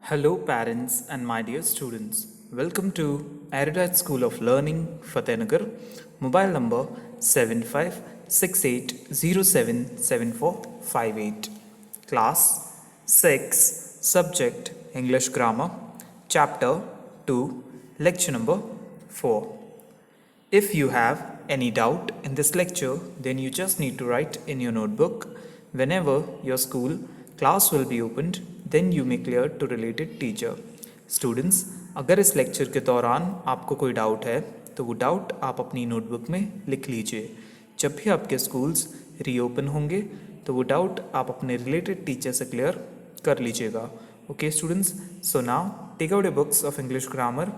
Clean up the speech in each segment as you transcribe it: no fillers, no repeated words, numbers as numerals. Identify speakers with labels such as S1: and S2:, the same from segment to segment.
S1: Hello, parents and my dear students. Welcome to Erudite School of Learning, Fatehnagar. Mobile number 7568077458. Class 6, Subject English Grammar, Chapter 2, Lecture number 4. If you have any doubt in this lecture, then you just need to write in your notebook. Whenever your school class will be opened, then you may clear to related teacher. Students, अगर इस lecture के दौरान आपको कोई doubt है तो वो doubt आप अपनी नोटबुक में लिख लीजिए. जब भी आपके स्कूल्स रीओपन होंगे तो वो डाउट आप अपने रिलेटेड टीचर से क्लियर कर लीजिएगा. Okay students, so now take out your books of English grammar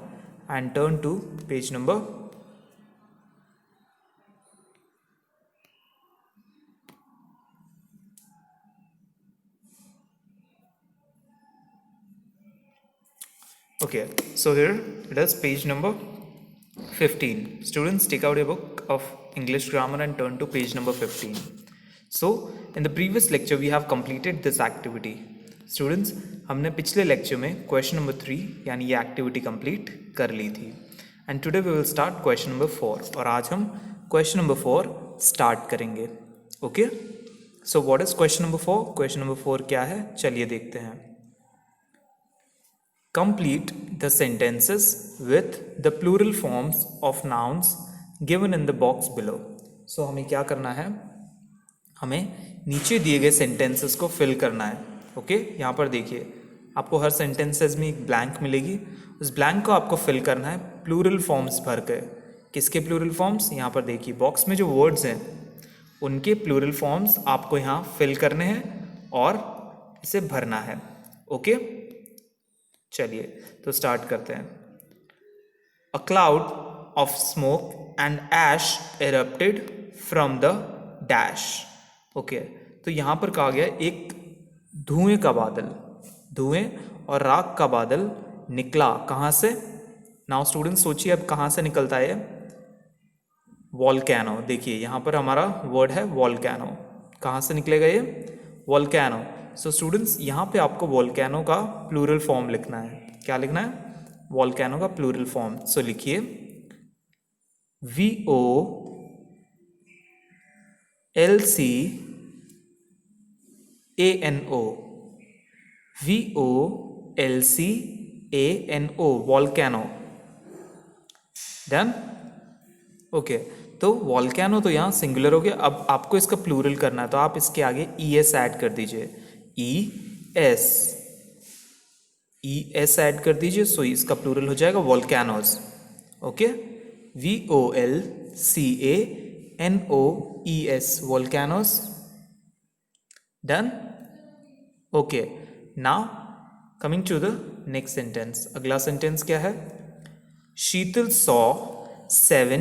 S1: and turn to page number it is page number 15. Students, take out a book of English grammar and turn to page number 15. So, in the previous lecture, we have completed this activity. Students, हमने पिछले lecture में question number 3 यानी ये activity complete कर ली थी. And today we will start question number 4. और आज हम question number 4 start करेंगे. Okay? So, what is question number 4? Question number 4 क्या है? चलिए देखते हैं. Complete the sentences with the plural forms of nouns given in the box below. So हमें क्या करना है? हमें नीचे दिए गए sentences को fill करना है. ओके, यहाँ पर देखिए, आपको हर sentences में एक blank मिलेगी. उस blank को आपको fill करना है plural forms भर कर. किसके plural forms? यहाँ पर देखिए, box में जो words हैं उनके plural forms आपको यहाँ fill करने हैं और इसे भरना है. ओके, चलिए तो स्टार्ट करते हैं. A cloud of smoke and ash erupted from the dash. Okay, तो यहाँ पर कहा गया एक धुएं का बादल, धुएं और राख का बादल निकला. कहाँ से? नाउ स्टूडेंट सोचिए अब कहाँ से निकलता है? वॉल्केनो. देखिए यहाँ पर हमारा वर्ड है वॉल्केनो. कहाँ से निकलेगा ये? वॉल्केनो. सो स्टूडेंट्स, यहाँ पे आपको वॉल्केनो का प्लूरल फॉर्म लिखना है. क्या लिखना है? वॉल्केनो का प्लूरल फॉर्म. सो लिखिए VOLCANO. VOLCANO, volcano. Done. Okay, तो वॉल्केनो तो यहाँ सिंगुलर हो गया. अब आपको इसका प्लूरल करना है तो आप इसके आगे ES ऐड कर दीजिए. ES ऐड कर दीजिए. सो इसका प्लूरल हो जाएगा volcanoes. Okay, VOLCANOES, volcanoes. Done. Okay, now coming to the next sentence. अगला सेंटेंस क्या है? Sheetal saw 7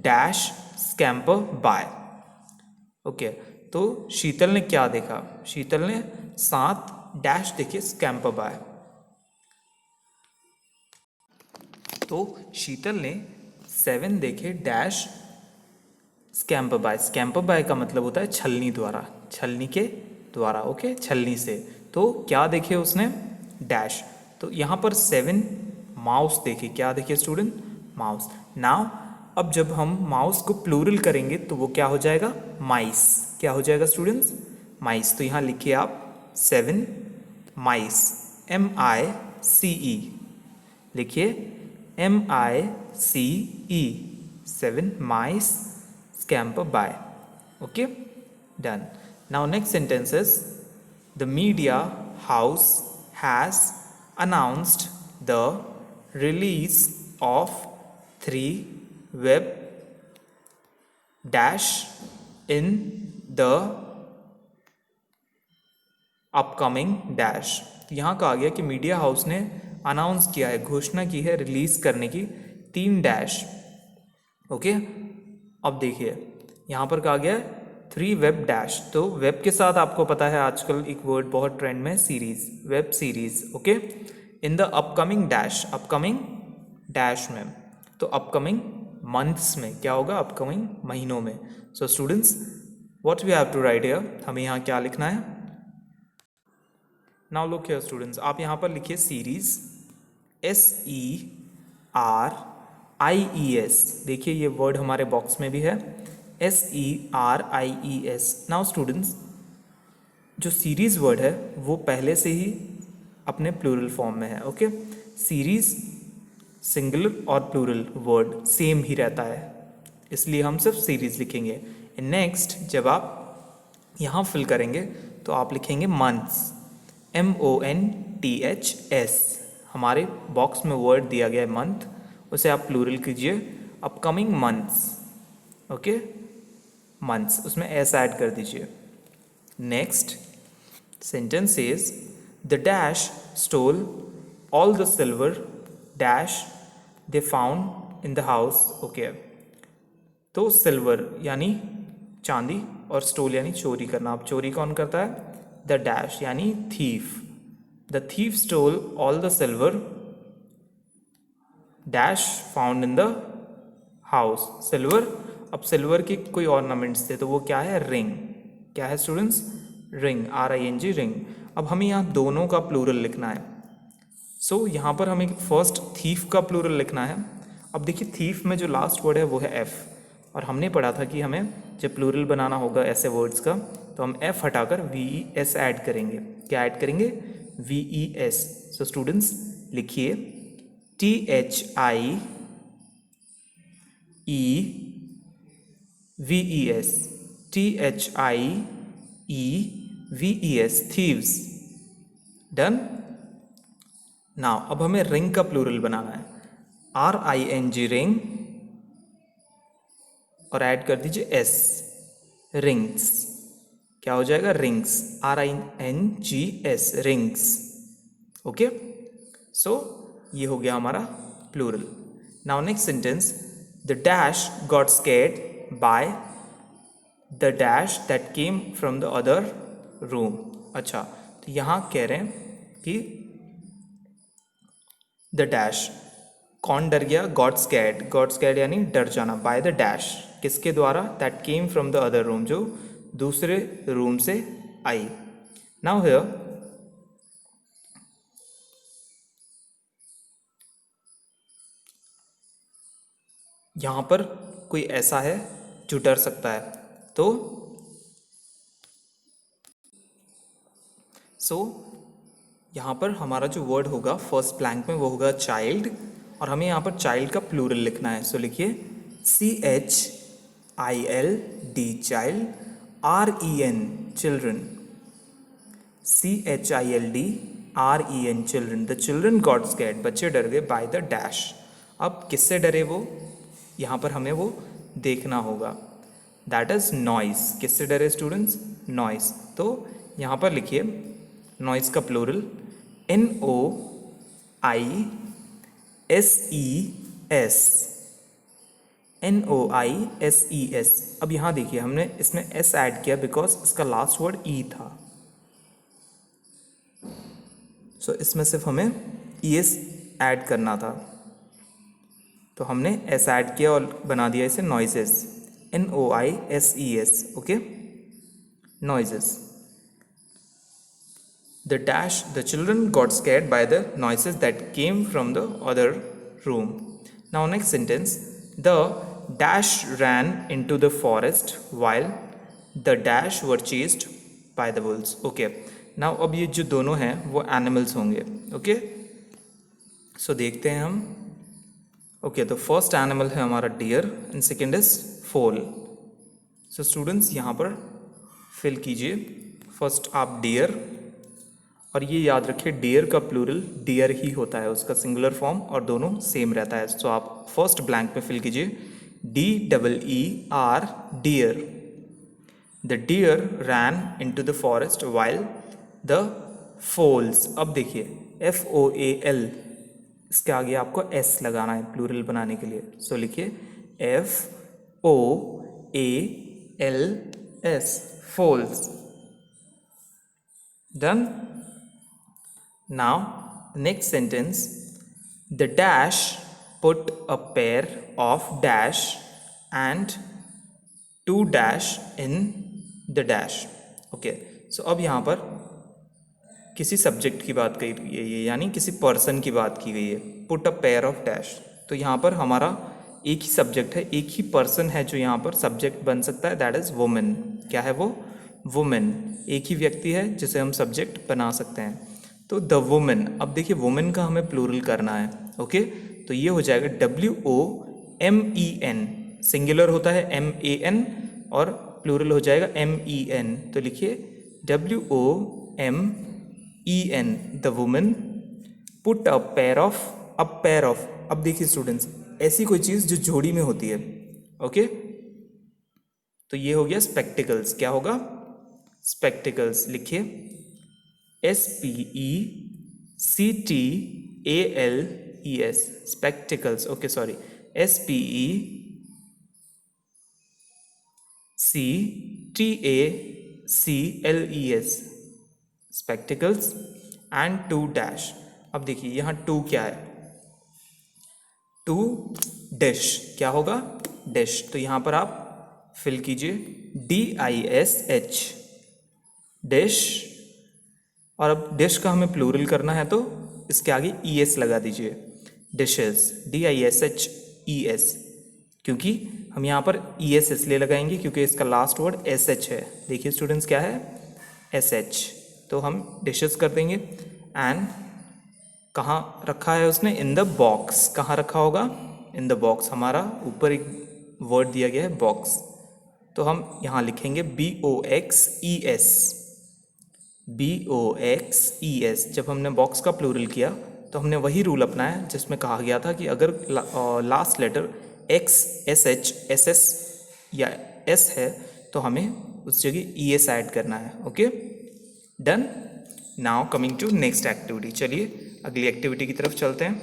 S1: dash scamper by. Okay, तो शीतल ने क्या देखा? शीतल ने 7 डैश देखे स्कैम्पर बाय. तो शीतल ने 7 देखे dash scamper by. Scamper by का मतलब होता है छलनी द्वारा, छलनी के द्वारा. ओके, छलनी से. तो क्या देखे उसने? डैश. तो यहाँ पर 7 माउस देखे. क्या देखे स्टूडेंट? माउस. नाउ अब जब हम माउस को प्लूरल करेंगे तो वो क्या हो जाएगा? माइस. क्या हो जाएगा स्टूडेंट्स? माइस. तो यहाँ लिखिए आप 7 माइस, MICE. लिखिए MICE, 7 mice scamper by. Okay, done. Now next sentence is the media house has announced the release of 3 web dash in the upcoming dash. यहाँ कहा गया कि मीडिया हाउस ने अनाउंस किया है, घोषणा की है रिलीज करने की 3 डैश. ओके, अब देखिए यहाँ पर कहा गया 3 वेब डैश. तो वेब के साथ आपको पता है आजकल एक वर्ड बहुत ट्रेंड में, series, web series. Okay, in the upcoming dash, upcoming dash में. तो अपकमिंग मंथ्स में क्या होगा? अपकमिंग महीनों में. So students, what we have to write here, हमें यहाँ क्या लिखना है? नाउ लुक हियर स्टूडेंट्स, आप यहाँ पर लिखिए सीरीज, SERIES। देखिए ये वर्ड हमारे बॉक्स में भी है, SERIES। नाउ स्टूडेंट्स, जो सीरीज वर्ड है वो पहले से ही अपने प्लूरल फॉर्म में है। ओके, सीरीज सिंगुलर और प्लूरल वर्ड सेम ही रहता है, इसलिए हम सिर्फ सीरीज लिखेंगे। नेक्स्ट जब आप यहाँ फिल करेंगे तो आप लिखेंगे मंथ्स, MONTHS। हमारे बॉक्स में वर्ड दिया गया है मंथ, उसे आप प्लूरल कीजिए, अपकमिंग मंथ्स। ओके, मंथ्स, उसमें एस ऐड कर दीजिए। Next sentence is the dash stole all the silver dash they found in the house. Okay, तो सिल्वर यानी चांदी और स्टोल यानी चोरी करना। अब चोरी कौन करता है? द डैश यानी thief. The thief stole all the silver dash found in the house. Silver, अब सिल्वर के कोई ऑर्नामेंट्स थे तो वो क्या है? रिंग। क्या है स्टूडेंट्स? Ring, RING, ring. अब हमें यहाँ दोनों का प्लूरल लिखना है। सो यहाँ पर हमें फर्स्ट थीफ का प्लूरल लिखना है। अब देखिए थीफ में जो लास्ट वर्ड है वो है एफ, और हमने पढ़ा था कि हमें जब प्लूरल बनाना होगा ऐसे वर्ड्स का तो हम एफ हटाकर VES ऐड करेंगे। क्या ऐड करेंगे? VES। सो स्टूडेंट्स लिखिए THIEVES, THIEVES, thieves. Done. Now अब हमें रिंग का प्लूरल बनाना है, RING, रिंग, और ऐड कर दीजिए S, रिंग्स। क्या हो जाएगा? Rings, RINGS, rings. Okay, so ये हो गया हमारा plural. Now next sentence, the dash got scared by the dash that came from the other room. अच्छा, तो यहाँ कह रहे हैं कि द डैश, कौन डर गया? Got scared. गॉट स्कैर्ड यानी डर जाना। बाय द डैश, किसके द्वारा? That came from the other room, जो दूसरे रूम से आई। नाउ हियर यहाँ पर कोई ऐसा है जो डर सकता है, तो यहाँ पर हमारा जो वर्ड होगा फर्स्ट ब्लैंक में वो होगा चाइल्ड, और हमें यहाँ पर चाइल्ड का प्लूरल लिखना है। सो लिखिए CHILD, child, REN, children, CHILDREN, children. The children got scared, बच्चे डर गए, बाय द डैश। अब किससे डरे वो? यहाँ पर हमें वो देखना होगा, दैट इज नॉइस। किससे डरे स्टूडेंट्स? नॉइस। तो यहाँ पर लिखिए नॉइस का प्लूरल NOISES, NOISES। अब यहाँ देखिए हमने इसमें S ऐड किया बिकॉज इसका लास्ट वर्ड E था, सो इसमें सिर्फ हमें ES ऐड करना था, तो हमने S ऐड किया और बना दिया इसे noises, NOISES। Okay, noises. The dash, the children got scared by the noises that came from the other room. Now next sentence, the dash ran into the forest while the dash were chased by the wolves. Okay, now अब ये जो दोनों हैं वो animals होंगे। Okay, सो देखते हैं हम। ओके, तो फर्स्ट एनिमल है हमारा डियर एंड सेकेंड इज फोल। सो स्टूडेंट्स यहाँ पर फिल कीजिए। फर्स्ट आप डियर, और ये याद रखिए डियर का प्लूरल डियर ही होता है, उसका सिंगुलर फॉर्म, और दोनों सेम रहता है। तो आप फर्स्ट ब्लैंक में फिल कीजिए DEER, deer. The deer ran into the forest while the foals. अब देखिए FOAL, इसके आगे आपको S लगाना है प्लूरल बनाने के लिए। सो लिखिए FOALS, foals. Done. Now, next sentence, the dash put a pair of dash and two dash in the dash. Okay, so अब यहाँ पर किसी सब्जेक्ट की बात कही गई है, यानी किसी पर्सन की बात की गई है। Put a pair of dash, तो यहाँ पर हमारा एक ही सब्जेक्ट है, एक ही पर्सन है जो यहाँ पर सब्जेक्ट बन सकता है, दैट इज़ वुमेन। क्या है वो? वुमेन। एक ही व्यक्ति है जिसे हम सब्जेक्ट बना सकते हैं, तो द वुमेन। अब देखिए वुमेन का हमें प्लूरल करना है, ओके। तो ये हो जाएगा WOMEN, सिंगुलर होता है MAN और प्लूरल हो जाएगा MEN। तो लिखिए WOMEN, the women put a pair of. अब देखिए स्टूडेंट्स, ऐसी कोई चीज़ जो जोड़ी में होती है, ओके। तो ये हो गया स्पेक्टिकल्स। क्या होगा? स्पेक्टिकल्स। लिखिए SPECTALES, spectacles. Okay sorry, SPECTACLES, spectacles and two dash. अब देखिए यहाँ टू क्या है? Two dash. क्या होगा? डैश। तो यहाँ पर आप फिल कीजिए DISH, डैश। और अब डैश का हमें प्लूरल करना है तो इसके आगे ES लगा दीजिए, डिशेस, DISHES। क्योंकि हम यहाँ पर ES इसलिए लगाएंगे क्योंकि इसका लास्ट वर्ड SH है। देखिए स्टूडेंट्स क्या है? SH। तो हम डिशेस कर देंगे। एंड कहाँ रखा है उसने? In the box. कहाँ रखा होगा? In the box. हमारा ऊपर एक वर्ड दिया गया है बॉक्स, तो हम यहाँ लिखेंगे BOXES, BOXES। जब हमने बॉक्स का प्लूरल किया तो हमने वही रूल अपनाया जिसमें कहा गया था कि अगर last letter X, SH, SS या S है तो हमें उस जगह ES ऐड करना है, okay. Done. Now coming to next activity. चलिए अगली एक्टिविटी की तरफ चलते हैं।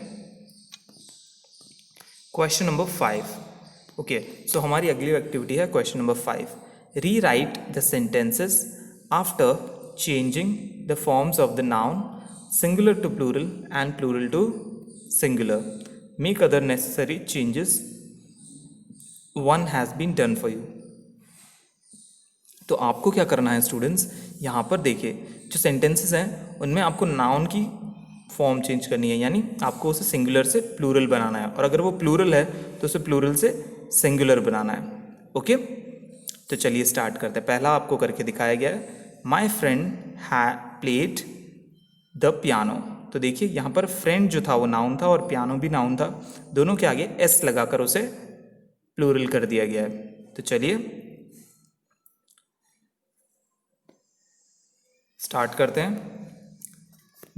S1: Question number 5। ओके, सो हमारी अगली एक्टिविटी है question number 5। Rewrite the sentences after changing the forms of the noun singular to plural and plural to singular. Make other necessary changes one has been done for you. तो आपको क्या करना है students? यहाँ पर देखिए जो सेंटेंसेस हैं उनमें आपको नाउन की फॉर्म चेंज करनी है, यानी आपको उसे सिंगुलर से प्लूरल बनाना है, और अगर वो प्लूरल है तो उसे प्लूरल से सिंगुलर बनाना है, ओके। तो चलिए स्टार्ट करते हैं। पहला आपको करके दिखाया गया है, माई फ्रेंड है प्लेड द पियानो। तो देखिए यहाँ पर फ्रेंड जो था वो नाउन था और पियानो भी नाउन था, दोनों के आगे S लगाकर उसे प्लूरल कर दिया गया है। तो चलिए स्टार्ट करते हैं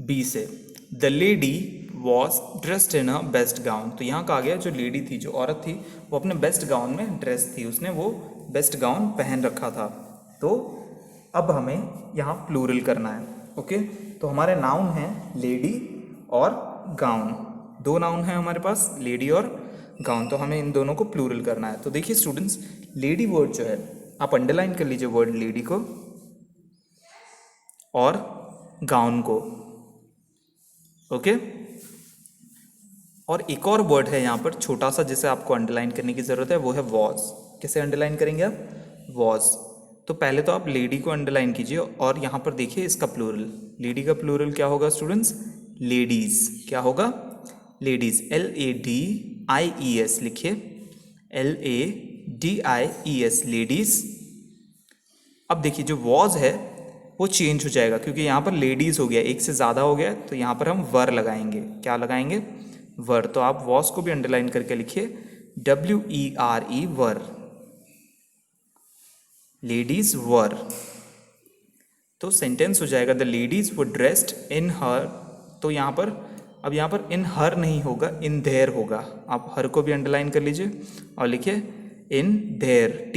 S1: B से। The lady was dressed in a best gown. तो यहाँ कहा गया जो लेडी थी, जो औरत थी, वो अपने बेस्ट गाउन में ड्रेस थी, उसने वो बेस्ट गाउन पहन रखा था। तो अब हमें यहाँ प्लूरल करना है, ओके। तो हमारे नाउन हैं लेडी और गाउन, दो नाउन हैं हमारे पास, लेडी और गाउन। तो हमें इन दोनों को प्लूरल करना है। तो देखिए स्टूडेंट्स, लेडी वर्ड जो है आप अंडरलाइन कर लीजिए वर्ड लेडी को और गाउन को, ओके। और एक और वर्ड है यहाँ पर छोटा सा जिसे आपको अंडरलाइन करने की ज़रूरत है, वो है वॉज। कैसे अंडरलाइन करेंगे आप? वॉज। तो पहले तो आप लेडी को अंडरलाइन कीजिए और यहाँ पर देखिए इसका प्लूरल, लेडी का प्लूरल क्या होगा स्टूडेंट्स? लेडीज़। क्या होगा? लेडीज़। LADIES लिखिए, LADIES, लेडीज़। अब देखिए जो वॉज है वो चेंज हो जाएगा क्योंकि यहाँ पर लेडीज़ हो गया, एक से ज़्यादा हो गया, तो यहाँ पर हम वर लगाएंगे। क्या लगाएंगे? वर। तो आप वॉज को भी अंडरलाइन करके लिखिए, WERE, वर, लेडीज़ वर। तो सेंटेंस हो जाएगा the ladies were dressed in her. तो यहाँ पर अब यहाँ पर इन हर नहीं होगा, इन देयर होगा। आप हर को भी अंडरलाइन कर लीजिए और लिखिए in their,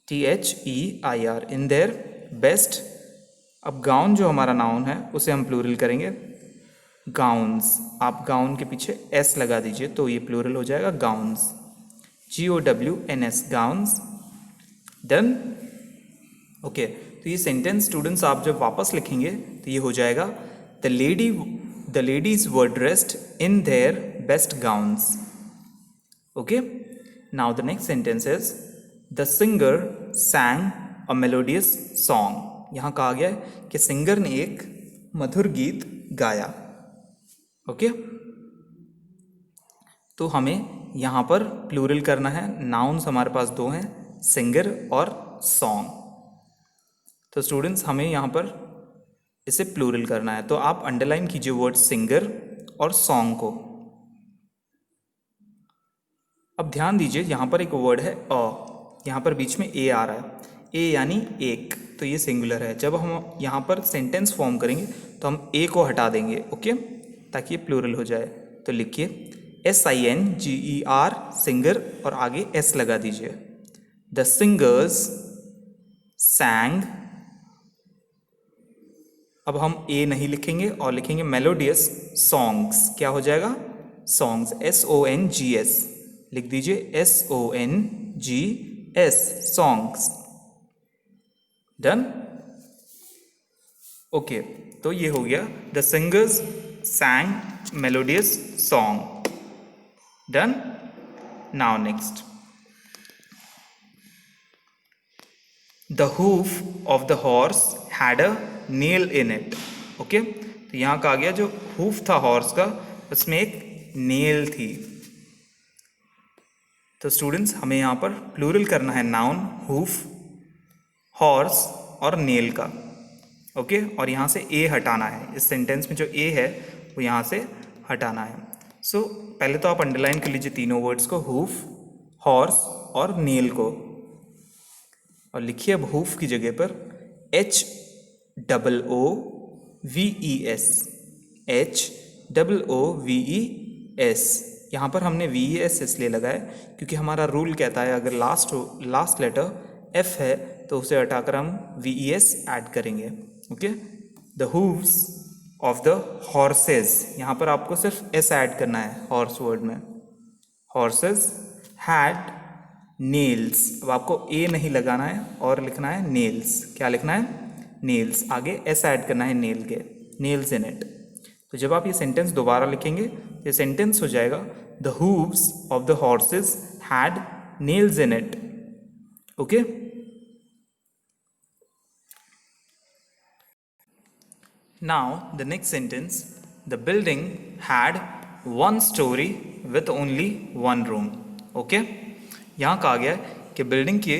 S1: THEIR, in their best. अब गाउन जो हमारा नाउन है उसे हम प्लूरल करेंगे, गाउन्स। आप गाउन के पीछे S लगा दीजिए तो ये प्लूरल हो जाएगा gowns, GOWNS, gowns. Done. Okay, तो ये सेंटेंस स्टूडेंट्स आप जब वापस लिखेंगे तो ये हो जाएगा the ladies were dressed in their best gowns, okay. Now the next sentence is the singer sang a melodious song। यहाँ कहा गया है कि सिंगर ने एक मधुर गीत गाया। ओके, तो हमें यहाँ पर प्लूरल करना है। नाउन्स हमारे पास दो हैं, सिंगर और सॉन्ग। तो स्टूडेंट्स हमें यहाँ पर इसे प्लूरल करना है, तो आप अंडरलाइन कीजिए वर्ड सिंगर और सॉन्ग को। अब ध्यान दीजिए यहाँ पर एक वर्ड है अ, यहाँ पर बीच में ए आ रहा है, ए यानी एक, तो ये सिंगुलर है। जब हम यहाँ पर सेंटेंस फॉर्म करेंगे तो हम ए को हटा देंगे, ओके, ताकि ये प्लूरल हो जाए। तो लिखिए SINGER सिंगर और आगे एस लगा दीजिए। द सिंगर्स सैंग, अब हम ए नहीं लिखेंगे और लिखेंगे मेलोडियस सॉन्ग्स। क्या हो जाएगा? सॉन्ग्स, SONGS लिख दीजिए, SONGS सॉन्ग्स। डन? ओके, तो ये हो गया the singers सैंग melodious song. Done? Now next, the hoof of the horse had a nail in it. Okay, तो यहाँ कहा गया जो हूफ था हॉर्स का, उसमें एक नेल थी। तो स्टूडेंट्स हमें यहाँ पर प्लूरल करना है नाउन हूफ, हॉर्स और नेल का। ओके, और यहाँ से ए हटाना है। इस सेंटेंस में जो ए है वो यहाँ से हटाना है। सो पहले तो आप अंडरलाइन कर लीजिए तीनों वर्ड्स को, हूफ, हॉर्स और नेल को, और लिखिए अब हूफ की जगह पर HOOVES। यहाँ पर हमने VES इसलिए लगाया क्योंकि हमारा रूल कहता है अगर लास्ट लेटर F है तो उसे हटाकर हम VES ऐड करेंगे। Okay, the hooves of the horses, यहाँ पर आपको सिर्फ S ऐड करना है हॉर्स वर्ड में। हॉर्सेस हैड नेल्स, अब आपको ए नहीं लगाना है और लिखना है नेल्स। क्या लिखना है? नेल्स, आगे एस ऐड करना है नेल के, नेल्स इन इट। तो जब आप ये सेंटेंस दोबारा लिखेंगे तो ये सेंटेंस हो जाएगा the hooves of the horses had nails in it. Okay, now the next sentence, the building had one story with only one room. Okay, यहाँ कहा गया कि बिल्डिंग की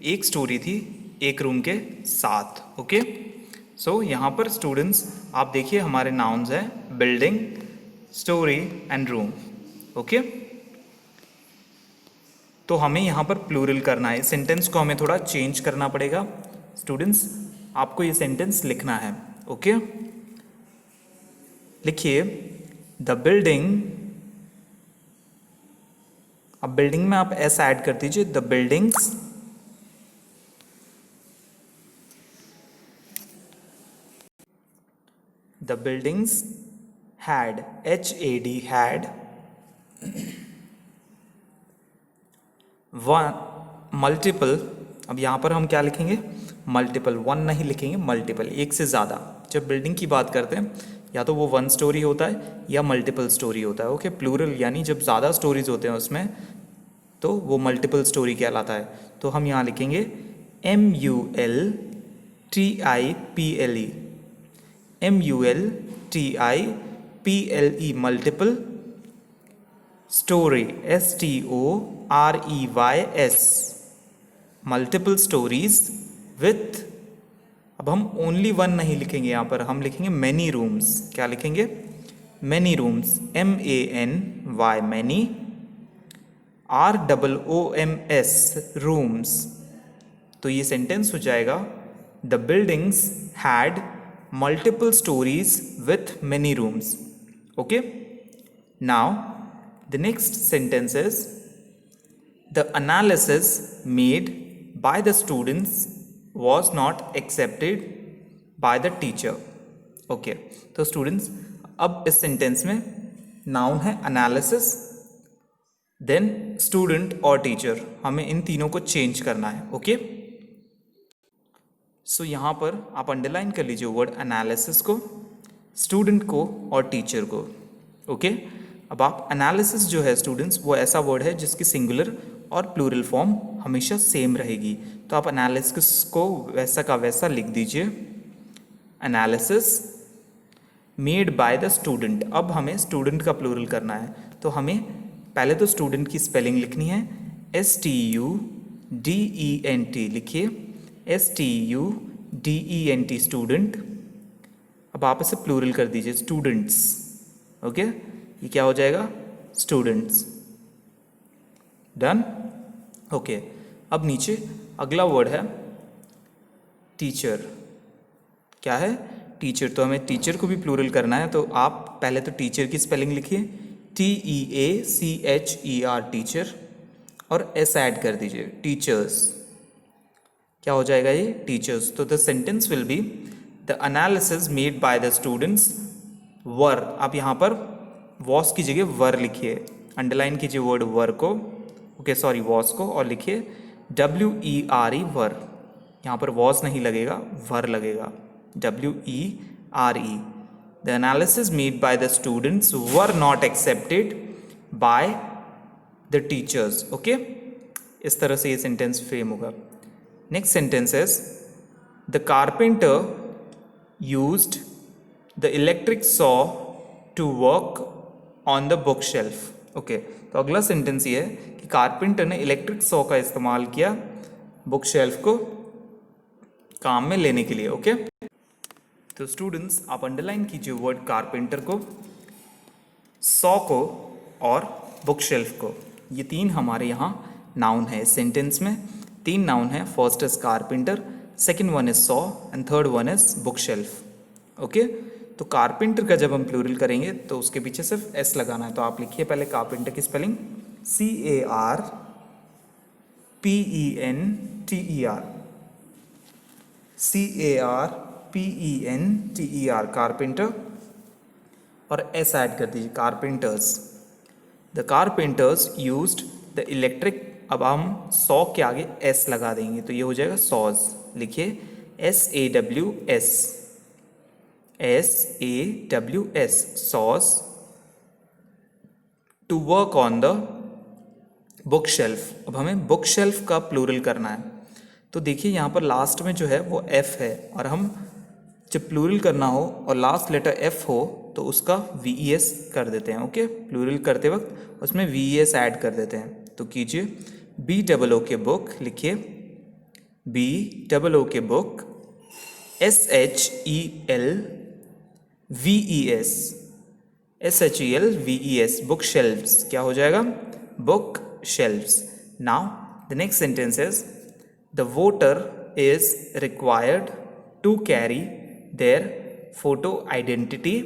S1: एक स्टोरी थी एक रूम के साथ। ओके, सो यहाँ पर स्टूडेंट्स आप देखिए हमारे नाउन्स हैं building, story and room. Okay, तो हमें यहाँ पर प्लूरल करना है। इस सेंटेंस को हमें थोड़ा चेंज करना पड़ेगा। स्टूडेंट्स आपको ये सेंटेंस लिखना है। ओके, लिखिए द बिल्डिंग, अब बिल्डिंग में आप एस ऐड कर दीजिए, the buildings had HAD had one multiple. अब यहाँ पर हम क्या लिखेंगे? मल्टीपल, वन नहीं लिखेंगे, मल्टीपल, एक से ज़्यादा। जब बिल्डिंग की बात करते हैं या तो वो वन स्टोरी होता है या मल्टीपल स्टोरी होता है। ओके, प्लूरल यानी जब ज़्यादा स्टोरीज होते हैं उसमें तो वो मल्टीपल स्टोरी कहलाता है। तो हम यहाँ लिखेंगे MULTIPLE multiple, story STOREYS multiple stories with, अब हम ओनली वन नहीं लिखेंगे, यहाँ पर हम लिखेंगे मैनी रूम्स। क्या लिखेंगे? Many rooms, MANY many, ROOMS rooms. तो ये सेंटेंस हो जाएगा the buildings had multiple stories with many rooms. Okay, now the next sentence is the analysis made by the students was not accepted by the teacher। Okay, तो students अब इस sentence में noun है analysis, then student और teacher, हमें इन तीनों को change करना है। ओके, सो यहाँ पर आप अंडरलाइन कर लीजिए वर्ड एनालिसिस को, स्टूडेंट को और टीचर को। ओके, अब आप एनालिसिस जो है स्टूडेंट्स वो ऐसा वर्ड है जिसकी सिंगुलर और प्लूरल फॉर्म हमेशा सेम रहेगी। तो आप एनालिसिस को वैसा का वैसा लिख दीजिए, analysis made by the student. अब हमें स्टूडेंट का प्लूरल करना है, तो हमें पहले तो स्टूडेंट की स्पेलिंग लिखनी है, STUDENT लिखिए, STUDENT स्टूडेंट। अब आप इसे प्लूरल कर दीजिए, स्टूडेंट्स। ओके, ये क्या हो जाएगा, स्टूडेंट्स। डन। ओके, अब नीचे अगला वर्ड है टीचर। क्या है, टीचर। तो हमें टीचर को भी प्लूरल करना है, तो आप पहले तो टीचर की स्पेलिंग लिखिए, TEACHER टीचर, और S ऐड कर दीजिए, टीचर्स। क्या हो जाएगा ये, टीचर्स। तो the sentence will be the analysis made by the students वर। आप यहाँ पर वॉस की जगह वर लिखिए, अंडरलाइन कीजिए वर्ड वर को, ओके सॉरी वॉस को, और लिखिए WERE वर। यहाँ पर वॉस नहीं लगेगा, वर लगेगा, WERE। The analysis made by the students were not accepted by the teachers. Okay, इस तरह से ये सेंटेंस फ्रेम होगा। Next sentence is the carpenter used the electric saw to work on the book shelf. Okay, तो अगला sentence ये है कि कारपेंटर ने इलेक्ट्रिक सॉ का इस्तेमाल किया बुक शेल्फ को काम में लेने के लिए। ओके, तो स्टूडेंट्स आप अंडरलाइन कीजिए वर्ड कारपेंटर को, सॉ को और बुक शेल्फ को। ये तीन हमारे यहाँ नाउन है इस सेंटेंस में। तीन नाउन है, first is carpenter, second one is saw and third one is book shelf. Okay, तो कारपेंटर का जब हम प्लूरल करेंगे तो उसके पीछे सिर्फ S लगाना है। तो आप लिखिए पहले कारपेंटर की स्पेलिंग, CARPENTER, CARPENTER कारपेंटर, और S ऐड कर दीजिए, carpenters. The carpenters used the electric. अब हम सॉ के आगे S लगा देंगे, तो ये हो जाएगा सॉज। लिखिए SAWS, SAWS, saws, to work on the book shelf. अब हमें बुक शेल्फ का प्लूरल करना है, तो देखिए यहाँ पर लास्ट में जो है वो F है, और हम जब प्लूरल करना हो और लास्ट लेटर F हो तो उसका VES कर देते हैं। ओके, प्लूरल करते वक्त उसमें VES ऐड कर देते हैं। तो कीजिए BOO के बुक, लिखिए BOO के बुक, SHELVES, बुक शेल्व्स। क्या हो जाएगा, book shelves. Now the next sentence is the voter is required to carry their photo identity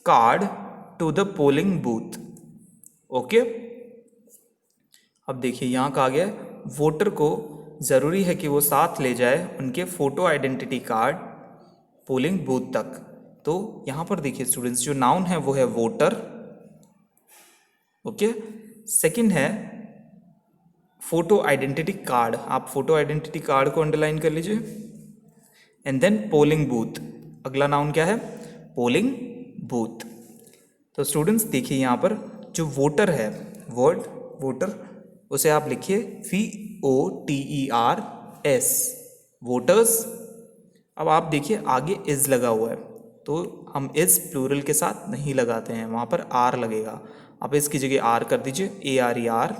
S1: card to the polling booth. Okay, अब देखिए यहाँ कहा गया वोटर को ज़रूरी है कि वो साथ ले जाए उनके photo identity card polling booth तक। तो यहाँ पर देखिए स्टूडेंट्स, जो नाउन है वो है वोटर। ओके, सेकंड है फोटो आइडेंटिटी कार्ड। आप फोटो आइडेंटिटी कार्ड को अंडरलाइन कर लीजिए। एंड देन पोलिंग बूथ, अगला नाउन क्या है, पोलिंग बूथ। तो स्टूडेंट्स देखिए यहाँ पर जो वोटर है, वर्ड वोटर, उसे आप लिखिए VOTERS, वोटर्स। अब आप देखिए आगे इज लगा हुआ है, तो हम इज प्लूरल के साथ नहीं लगाते हैं, वहाँ पर आर लगेगा। आप इसकी जगह आर कर दीजिए, ARER।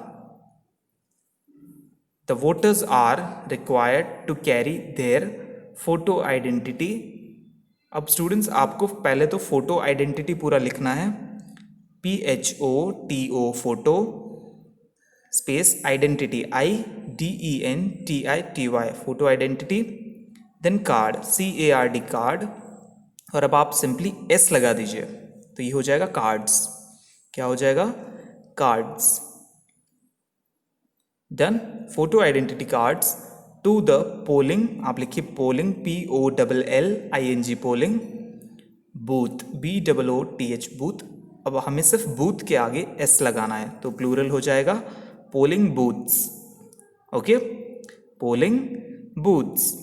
S1: The voters are required to carry their photo identity. अब स्टूडेंट्स आपको पहले तो फोटो आइडेंटिटी पूरा लिखना है, PHOTO, photo space identity, IDENTITY, photo identity, then card, CARD, card, और अब आप सिंपली S लगा दीजिए, तो ये हो जाएगा कार्ड्स। क्या हो जाएगा, cards. Done. Photo identity cards to the polling, आप लिखिए polling, POLLING, polling booth, BOOTH, booth. अब हमें सिर्फ बूथ के आगे S लगाना है, तो प्लूरल हो जाएगा polling booths. Okay, polling booths.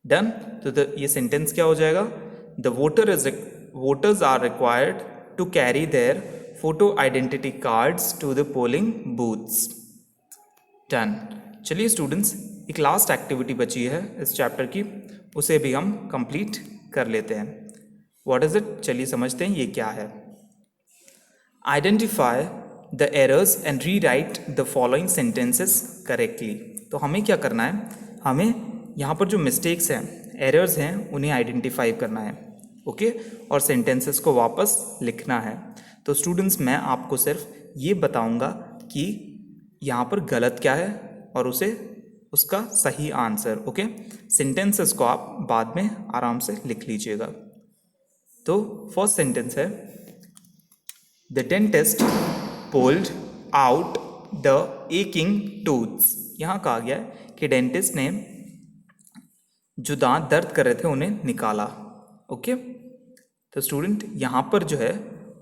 S1: Done. तो ये सेंटेंस क्या हो जाएगा, the voters are required to carry their photo identity cards to the polling booths. Done. चलिए स्टूडेंट्स, एक लास्ट एक्टिविटी बची है इस चैप्टर की, उसे भी हम कंप्लीट कर लेते हैं। What is it? चलिए समझते हैं ये क्या है। Identify the errors and re right the following sentences correctly. तो हमें क्या करना है, हमें यहाँ पर जो मिस्टेक्स हैं, एरर्स हैं, उन्हें आइडेंटिफाई करना है। ओके, और सेंटेंसेस को वापस लिखना है। तो स्टूडेंट्स, मैं आपको सिर्फ ये बताऊंगा कि यहाँ पर गलत क्या है और उसका सही आंसर। ओके, सेंटेंसेस को आप बाद में आराम से लिख लीजिएगा। तो फर्स्ट सेंटेंस है, the dentist pulled out the aching tooths. यहाँ कहा गया है कि डेंटिस्ट ने जो दांत दर्द कर रहे थे उन्हें निकाला। ओके, तो स्टूडेंट यहाँ पर जो है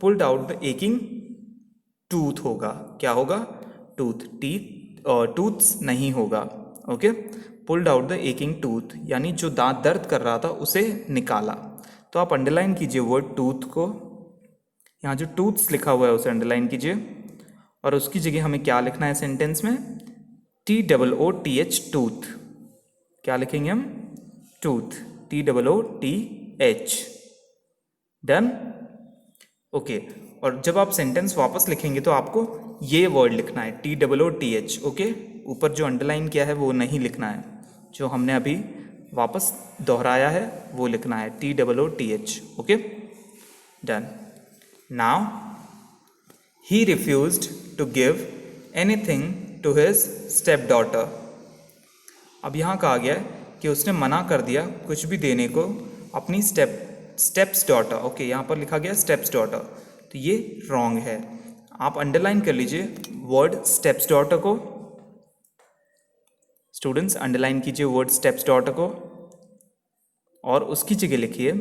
S1: pulled out the aching tooth होगा। क्या होगा? टूथ, टीथ और टूथ्स नहीं होगा। Okay, pulled out the aching tooth यानी जो दांत दर्द कर रहा था उसे निकाला। तो आप अंडरलाइन कीजिए वर्ड टूथ को, यहाँ जो टूथ्स लिखा हुआ है उसे अंडरलाइन कीजिए, और उसकी जगह हमें क्या लिखना है सेंटेंस में? TOOTH, tooth. क्या लिखेंगे हम? Tooth, TOOTH। डन। ओके, और जब आप सेंटेंस वापस लिखेंगे तो आपको ये वर्ड लिखना है TOOTH। ओके, ऊपर जो अंडरलाइन किया है वो नहीं लिखना है, जो हमने अभी वापस दोहराया है वो लिखना है TOOTH। Okay, done. Now he refused to give anything to his step daughter. अब यहाँ कहा गया है कि उसने मना कर दिया कुछ भी देने को अपनी स्टेप्स डॉटर। ओके, यहाँ पर लिखा गया स्टेप्स डॉटर, तो ये रॉन्ग है। आप अंडरलाइन कर लीजिए वर्ड स्टेप्स डॉटर को। स्टूडेंट्स, अंडरलाइन कीजिए वर्ड स्टेप्स डॉटर को और उसकी जगह लिखिए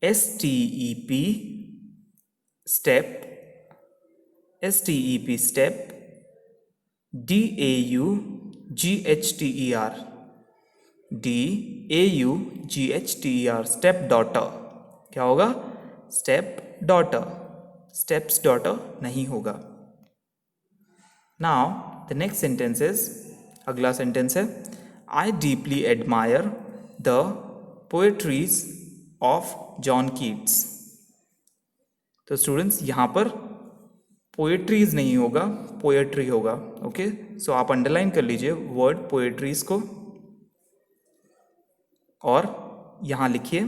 S1: STEP step, DAUGHTER step daughter. क्या होगा? स्टेप डॉटर, स्टेप्स डॉटर नहीं होगा। Now the next sentence is, अगला सेंटेंस है, आई deeply admire the poetries of John Keats. तो स्टूडेंट्स, यहाँ पर पोएट्रीज नहीं होगा, पोएट्री होगा। ओके, सो आप अंडरलाइन कर लीजिए वर्ड पोएट्रीज को और यहाँ लिखिए,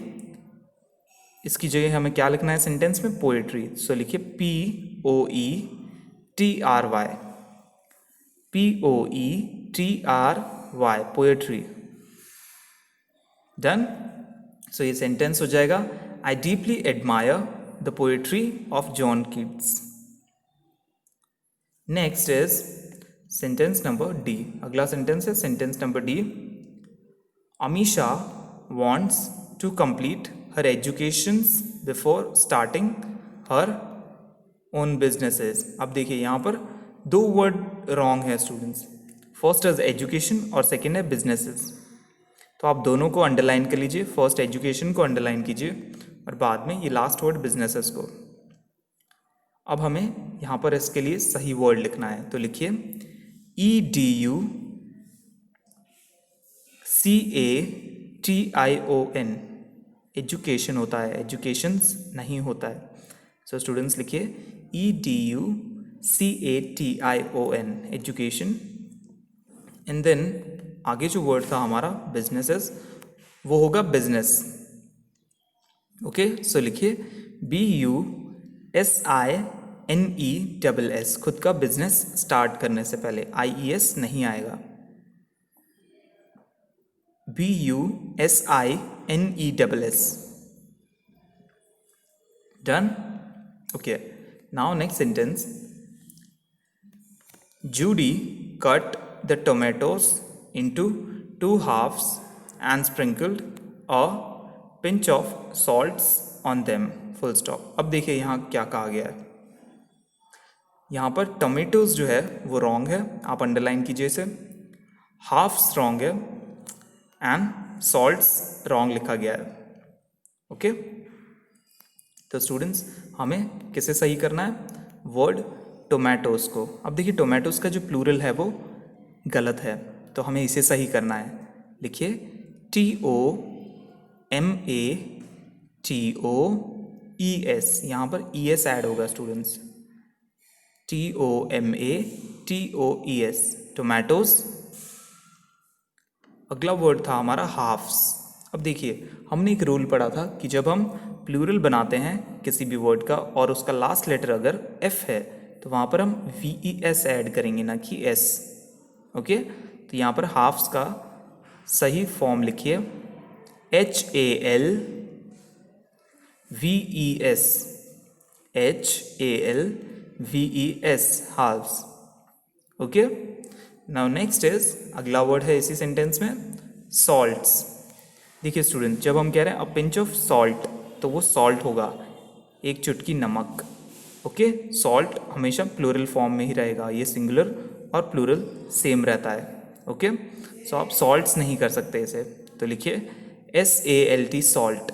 S1: इसकी जगह हमें क्या लिखना है सेंटेंस में? पोएट्री। सो लिखिए POETRY, पोएट्री। डन। सो ये सेंटेंस हो जाएगा, I deeply admire the poetry of John Keats. Next is sentence number D. अगला सेंटेंस है sentence number D, Amisha wants to complete her education before starting her own businesses। अब देखिए यहाँ पर दो वर्ड रॉन्ग है स्टूडेंट्स, फर्स्ट इज एजुकेशन और second है बिजनेसेस। तो आप दोनों को अंडरलाइन कर लीजिए, फर्स्ट एजुकेशन को अंडरलाइन कीजिए और बाद में ये लास्ट वर्ड बिजनेसेस को। अब हमें यहाँ पर इसके लिए सही वर्ड लिखना है, तो लिखिए EDUCATION, एजुकेशन होता है, एजुकेशंस नहीं होता है। सो स्टूडेंट्स लिखिए EDUCATION, एजुकेशन। एंड देन आगे जो वर्ड था हमारा बिजनेसेस, वो होगा बिजनेस। ओके, सो लिखिए BUSINESS, खुद का बिजनेस स्टार्ट करने से पहले IES नहीं आएगा, BUSINESS। Done. Okay, now next sentence, Judy cut the tomatoes into 2 halves and sprinkled a pinch of salts on them, full stop। अब देखिए यहाँ क्या कहा गया है, यहाँ पर टोमेटोज जो है वो रॉन्ग है, आप अंडरलाइन कीजिए इसे, हाफ्स रॉन्ग है एंड सॉल्ट्स रॉन्ग लिखा गया है। ओके, तो स्टूडेंट्स हमें किसे सही करना है? वर्ड टोमेटोज को। अब देखिए टोमेटोज का जो प्लूरल है वो गलत है, तो हमें इसे सही करना है। लिखिए TOMATOES, यहाँ पर ES ऐड होगा स्टूडेंट्स। TOMATOES, tomatoes. अगला वर्ड था हमारा हाफ्स। अब देखिए हमने एक रूल पढ़ा था कि जब हम प्लूरल बनाते हैं किसी भी वर्ड का और उसका लास्ट लेटर अगर F है तो वहाँ पर हम VES ऐड करेंगे, ना कि S। ओके, तो यहाँ पर हाफ्स का सही फॉर्म लिखिए HALVES, halves. Okay, now next is, अगला वर्ड है इसी सेंटेंस में सॉल्ट्स। देखिए स्टूडेंट, जब हम कह रहे हैं अ पिंच ऑफ सॉल्ट तो वो सॉल्ट होगा, एक चुटकी नमक। ओके, सॉल्ट हमेशा प्लूरल फॉर्म में ही रहेगा, ये सिंगुलर और प्लूरल सेम रहता है। ओके, सो आप सॉल्ट्स नहीं कर सकते इसे, तो लिखिए SALT, सॉल्ट।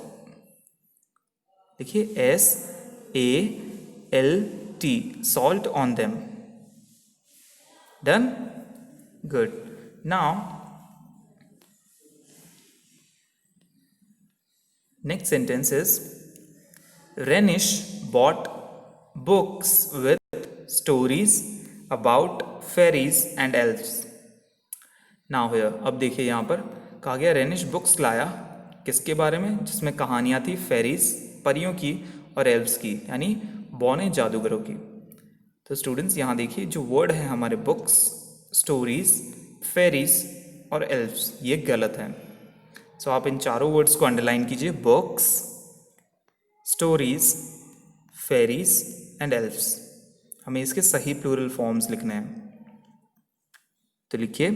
S1: लिखिए SALT, salt on them. Done, good. Now next sentence is Renish bought books with stories about fairies and elves. Now here, अब देखिए यहाँ पर कहा गया रेनिश बुक्स लाया, किसके बारे में? जिसमें कहानियाँ थी फेरीज, परियों की, और एल्व्स की, यानी बौने जादूगरों की। तो स्टूडेंट्स यहाँ देखिए जो वर्ड है हमारे बुक्स, स्टोरीज, फेरीज और एल्व्स, ये गलत है। सो आप इन चारों वर्ड्स को अंडरलाइन कीजिए, books, stories, fairies and elves. हमें इसके सही प्लूरल फॉर्म्स लिखने हैं, तो लिखिए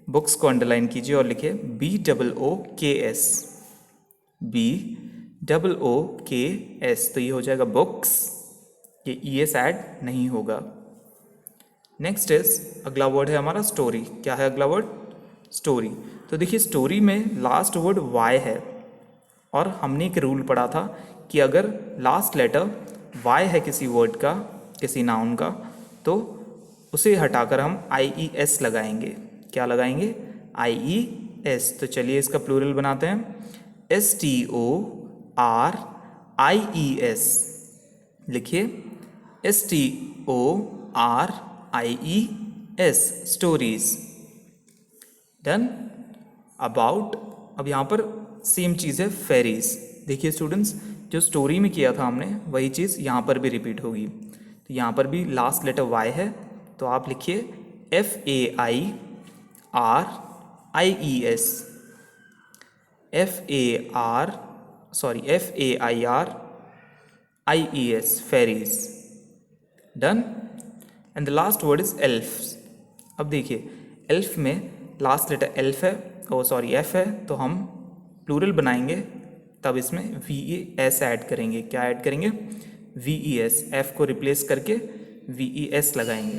S1: बुक्स को अंडरलाइन कीजिए और लिखिए BOOKS, BOOKS, तो ये हो जाएगा बुक्स, ये ES ऐड नहीं होगा। नेक्स्ट इज, अगला वर्ड है हमारा स्टोरी। क्या है अगला वर्ड? स्टोरी। तो देखिए स्टोरी में लास्ट वर्ड Y है, और हमने एक रूल पढ़ा था कि अगर लास्ट लेटर Y है किसी वर्ड का, किसी नाउन का, तो उसे हटाकर हम IES लगाएंगे। क्या लगाएंगे? IES। तो चलिए इसका प्लूरल बनाते हैं, STORIES। लिखिए STORIES, स्टोरीज। डन। अबाउट, अब यहाँ पर सेम चीज़ है फेरीज। देखिए स्टूडेंट्स, जो स्टोरी में किया था हमने वही चीज़ यहाँ पर भी रिपीट होगी। तो यहाँ पर भी लास्ट लेटर Y है, तो आप लिखिए FAIRIES, FAIRIES, fairies. Done. And the last word is elves. अब देखिए एल्फ में लास्ट लेटर एल्फ है, F है, तो हम प्लूरल बनाएंगे, तब इसमें VES ऐड करेंगे। क्या ऐड करेंगे? VES, F को रिप्लेस करके VES लगाएंगे।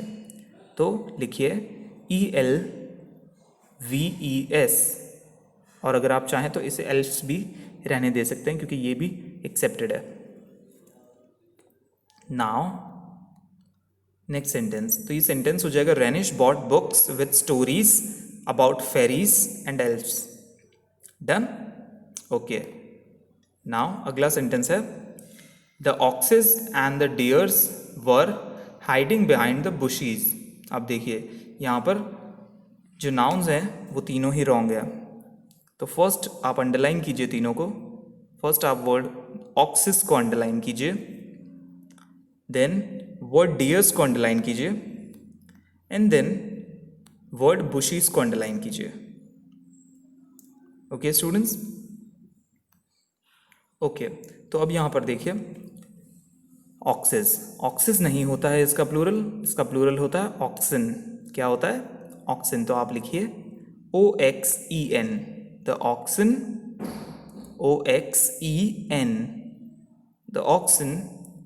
S1: तो लिखिए ELVES, और अगर आप चाहें तो इसे एल्फ्स भी रहने दे सकते हैं क्योंकि ये भी एक्सेप्टेड है। नाउ नेक्स्ट सेंटेंस, तो ये सेंटेंस हो जाएगा Renish bought books with stories about fairies and elves. Done. Okay, now अगला सेंटेंस है the oxes and the deers were hiding behind the bushes. अब देखिए यहाँ पर जो नाउन्स हैं वो तीनों ही रॉन्ग है, तो फर्स्ट आप अंडरलाइन कीजिए तीनों को। फर्स्ट आप वर्ड ऑक्सिस को अंडरलाइन कीजिए, देन वर्ड डियर्स को अंडरलाइन कीजिए, एंड देन वर्ड बुशीज को अंडरलाइन कीजिए। ओके स्टूडेंट्स, ओके, तो अब यहाँ पर देखिए ऑक्सिस, ऑक्सिस नहीं होता है इसका प्लूरल, इसका प्लूरल होता है ऑक्सिन। क्या होता है? ऑक्सिन। तो आप लिखिए OXEN, the oxen, OXEN, the oxen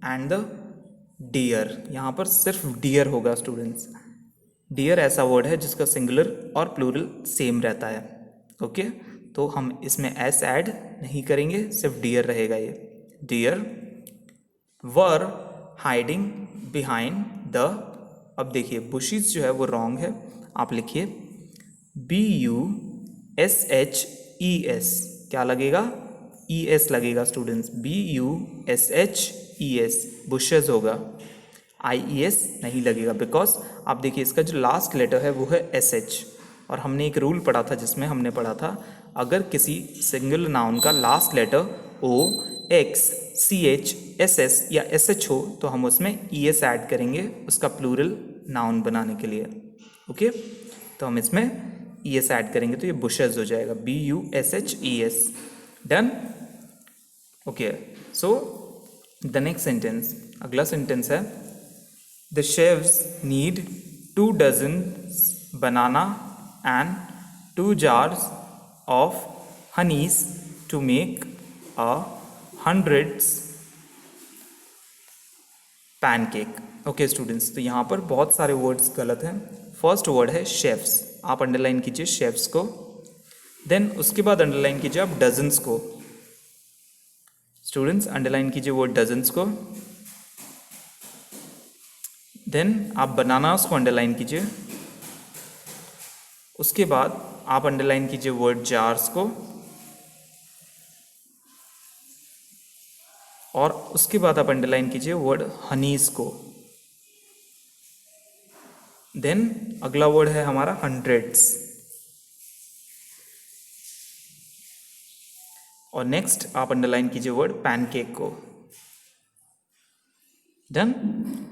S1: and the deer. यहाँ पर सिर्फ डियर होगा स्टूडेंट्स। डियर ऐसा वर्ड है जिसका सिंगुलर और प्लूरल सेम रहता है। ओके, तो हम इसमें S ऐड नहीं करेंगे, सिर्फ डियर रहेगा ये। Deer were hiding behind the, अब देखिए बुशीज जो है वो रॉन्ग है, आप लिखिए BUSHES, क्या लगेगा, ES लगेगा स्टूडेंट्स, BUSHES, बुशेज होगा, IES नहीं लगेगा, बिकॉज आप देखिए इसका जो लास्ट लेटर है वो है SH, और हमने एक रूल पढ़ा था जिसमें हमने पढ़ा था अगर किसी सिंगल नाउन का last letter O, X, CH, SS या SH हो तो हम उसमें ES ऐड करेंगे उसका प्लूरल नाउन बनाने के लिए। ओके, तो हम इसमें ES ऐड करेंगे तो ये बुशेज हो जाएगा, BUSHES। Done. Okay, so the next sentence, अगला सेंटेंस है the chefs need 2 dozen banana and 2 jars of honeys to make 100 pancake. Okay students, तो यहाँ पर बहुत सारे वर्ड्स गलत हैं। फर्स्ट वर्ड है शेफ्स, आप अंडरलाइन कीजिए शेफ्स को, देन उसके बाद अंडरलाइन कीजिए आप डजन्स को। स्टूडेंट्स अंडरलाइन कीजिए वर्ड डजन्स को, देन आप बनानास को अंडरलाइन कीजिए, उसके बाद आप अंडरलाइन कीजिए वर्ड जार्स को, और उसके बाद आप अंडरलाइन कीजिए वर्ड हनीस को। देन अगला वर्ड है हमारा हंड्रेड्स, और नेक्स्ट आप अंडरलाइन कीजिए वर्ड पैनकेक को। डन।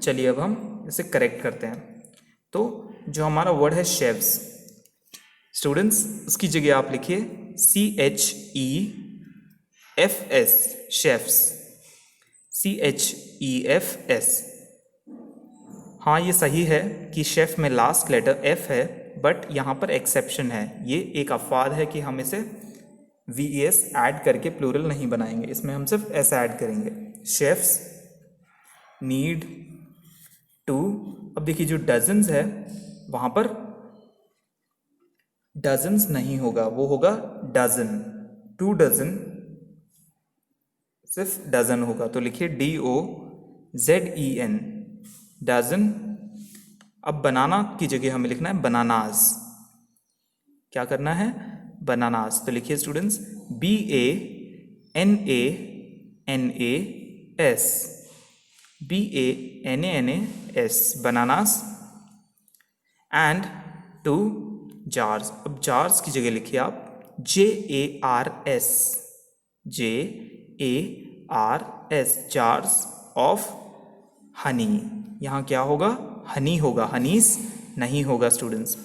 S1: चलिए अब हम इसे करेक्ट करते हैं। तो जो हमारा वर्ड है शेफ्स, स्टूडेंट्स उसकी जगह आप लिखिए CHEFS, शेफ्स, CHEFS। हाँ ये सही है कि शेफ में लास्ट लेटर F है, बट यहाँ पर एक्सेप्शन है, ये एक अपवाद है कि हम इसे VES ऐड करके प्लूरल नहीं बनाएंगे, इसमें हम सिर्फ S ऐड करेंगे। शेफ्स नीड 2, अब देखिए जो डजन्स है वहाँ पर डजन्स नहीं होगा, वो होगा डजन, 2 dozen सिर्फ डजन होगा, तो लिखिए DOZEN, डजन। अब बनाना की जगह हमें लिखना है बनानास, क्या करना है, बनानास, तो लिखिए students BANANAS, BANANAS, bananas. And 2 jars, अब जार्स की जगह लिखिए आप JARS, JARS, jars of honey, यहाँ क्या होगा, हनी होगा, हनीस नहीं होगा स्टूडेंट्स,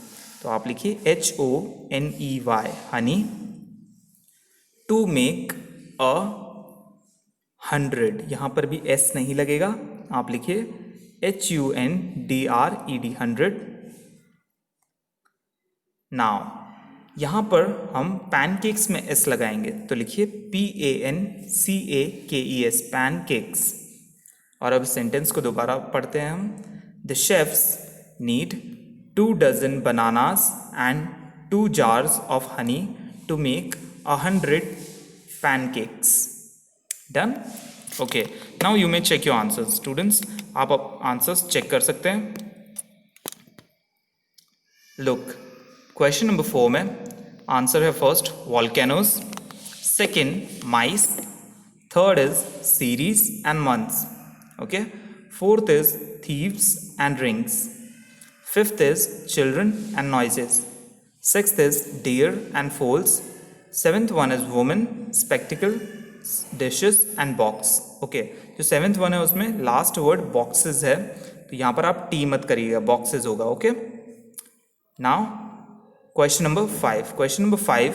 S1: तो आप लिखिए HONEY, हनी। टू मेक 100, यहाँ पर भी S नहीं लगेगा, आप लिखिए HUNDRED, 100। नाउ यहाँ पर हम पैनकेक्स में S लगाएंगे, तो लिखिए PANCAKES, पैनकेक्स। और अब सेंटेंस को दोबारा पढ़ते हैं हम। The chefs need 2 dozen bananas and 2 jars of honey to make 100 pancakes. Done? Okay. Now you may check your answers. Students, आप आंसर्स चेक कर सकते हैं। Look, क्वेश्चन नंबर 4 में आंसर है first volcanoes, second mice, third is series and months. Okay. Fourth is thieves and rings. Fifth is children and noises. Sixth is deer and foals. Seventh one is woman, spectacle, dishes and box. Okay. जो seventh one है उसमें last word boxes है, तो यहाँ पर आप T मत करिएगा, बॉक्सेस होगा। Okay. Now question number 5। Question number 5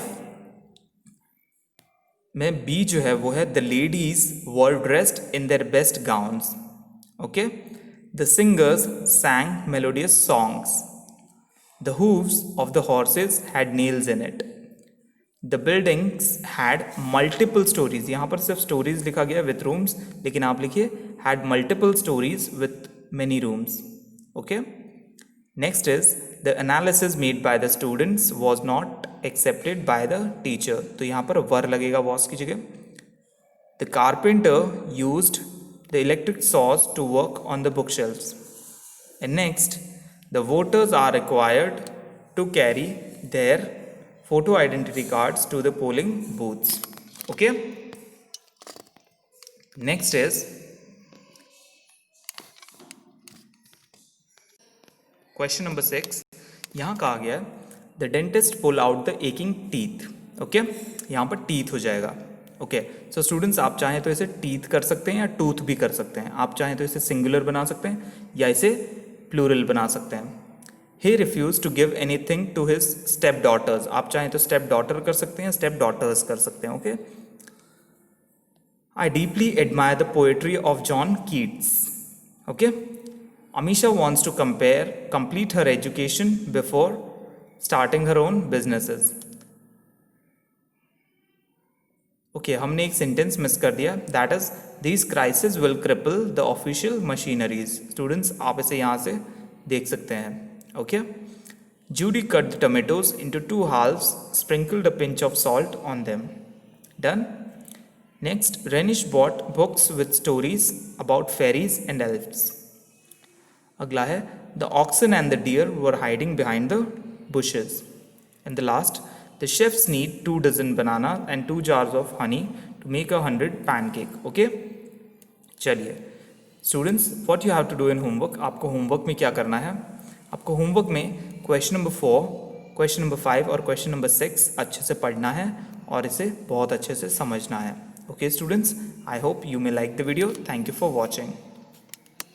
S1: में बी जो है वो है the ladies were dressed in their best gowns. Okay. The singers sang melodious songs. The hooves of the horses had nails in it. The buildings had multiple stories. यहाँ पर सिर्फ stories लिखा गया with rooms, लेकिन आप लिखिए had multiple stories with many rooms. Okay. Next is the analysis made by the students was not accepted by the teacher. तो यहाँ पर were लगेगा was की जगह। The carpenter used the electric saws to work on the bookshelves. And next, the voters are required to carry their photo identity cards to the polling booths. Okay? Next is question number 6. यहाँ कहा गया है the dentist pull out the aching teeth. Okay, यहाँ पर teeth हो जाएगा. Okay, so students आप चाहें तो इसे टीथ कर सकते हैं या टूथ भी कर सकते हैं. आप चाहें तो इसे सिंगुलर बना सकते हैं या इसे प्लूरल बना सकते हैं. He refuse to give anything to his step daughters. आप चाहें तो स्टेप डॉटर कर सकते हैं, स्टेप डॉटर्स कर सकते हैं. Okay, I deeply admire the poetry of John Keats. Okay, Amisha wants to complete her education before starting her own businesses. Okay, हमने एक सेंटेंस मिस कर दिया. That is, these crises will cripple the official machineries. Students, आप इसे यहाँ से देख सकते हैं. Okay. Judy cut the tomatoes into 2 halves, sprinkled a pinch of salt on them. Done. Next, Renish bought books with stories about fairies and elves. अगला है the oxen and the deer were hiding behind the bushes. And the last the chefs need 2 dozen banana and 2 jars of honey to make 100 pancake. Okay, चलिए students, what you have to do in homework. आपको homework में क्या करना है? आपको homework में question number 4, question number 5 और question number 6 अच्छे से पढ़ना है और इसे बहुत अच्छे से समझना है. Okay students, I hope you may like the video. Thank you for watching.